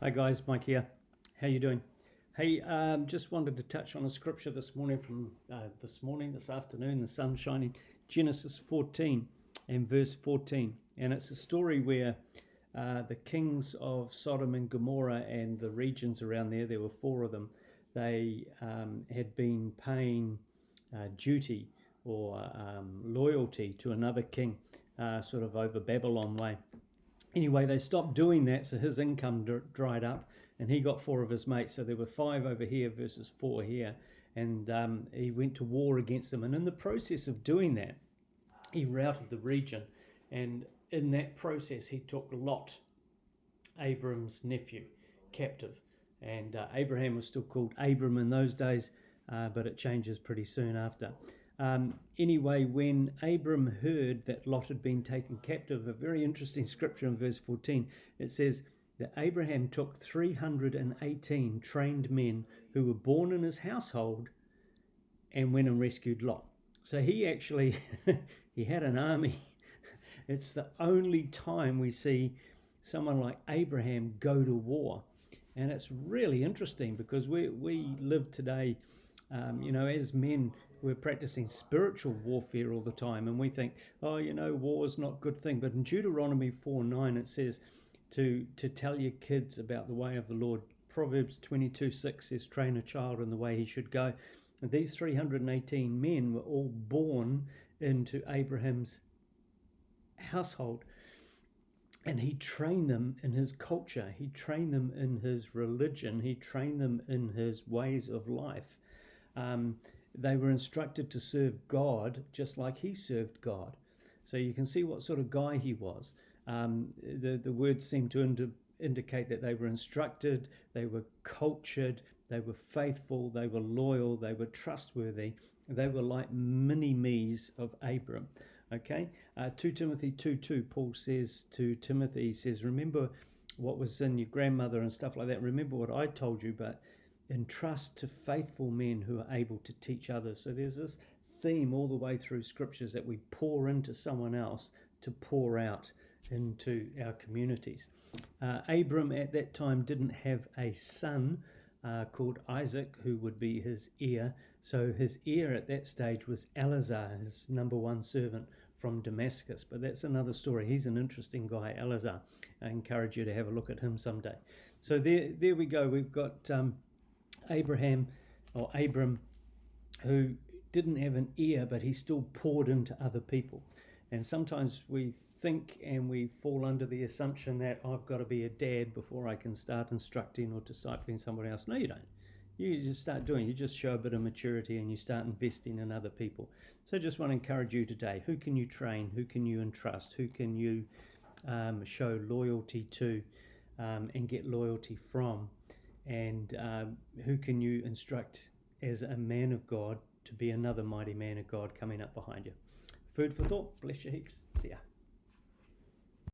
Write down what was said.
Hi guys, Mike here. How you doing? Hey, just wanted to touch on a scripture this morning from this afternoon, the sun shining, Genesis 14 and verse 14. And it's a story where the kings of Sodom and Gomorrah and the regions around there were four of them, they had been paying duty or loyalty to another king, sort of over Babylon way. Anyway, they stopped doing that, so his income dried up, and he got four of his mates. So there were five over here versus four here, and he went to war against them. And in the process of doing that, he routed the region, and in that process, he took Lot, Abram's nephew, captive. And Abraham was still called Abram in those days, but it changes pretty soon after. Anyway, when Abram heard that Lot had been taken captive, a very interesting scripture in verse 14, it says that Abraham took 318 trained men who were born in his household and went and rescued Lot. So he actually, he had an army. It's the only time we see someone like Abraham go to war. And it's really interesting because we live today, as men, we're practicing spiritual warfare all the time, and we think, war is not a good thing. But in Deuteronomy 4:9, it says to tell your kids about the way of the Lord. Proverbs 22:6 says, train a child in the way he should go. And these 318 men were all born into Abraham's household. And he trained them in his culture. He trained them in his religion. He trained them in his ways of life. They were instructed to serve God just like he served God. So you can see what sort of guy he was. The words seem to indicate that they were instructed, they were cultured, they were faithful, they were loyal, they were trustworthy. They were like mini-me's of Abram. Okay, 2 Timothy 2:2, Paul says to Timothy, he says, remember what was in your grandmother and stuff like that. Remember what I told you, but entrust to faithful men who are able to teach others. So there's this theme all the way through scriptures that we pour into someone else to pour out into our communities. Abram at that time didn't have a son called Isaac, who would be his heir. So his heir at that stage was Eleazar, his number one servant from Damascus. But that's another story. He's an interesting guy, Eleazar. I encourage you to have a look at him someday. So there we go. We've got Abram, who didn't have an ear, but he still poured into other people. And sometimes we think and we fall under the assumption that I've got to be a dad before I can start instructing or discipling somebody else. No, you don't. You just start doing. You just show a bit of maturity and you start investing in other people. So I just want to encourage you today. Who can you train? Who can you entrust? Who can you show loyalty to and get loyalty from? And who can you instruct as a man of God to be another mighty man of God coming up behind you? Food for thought. Bless you heaps. See ya.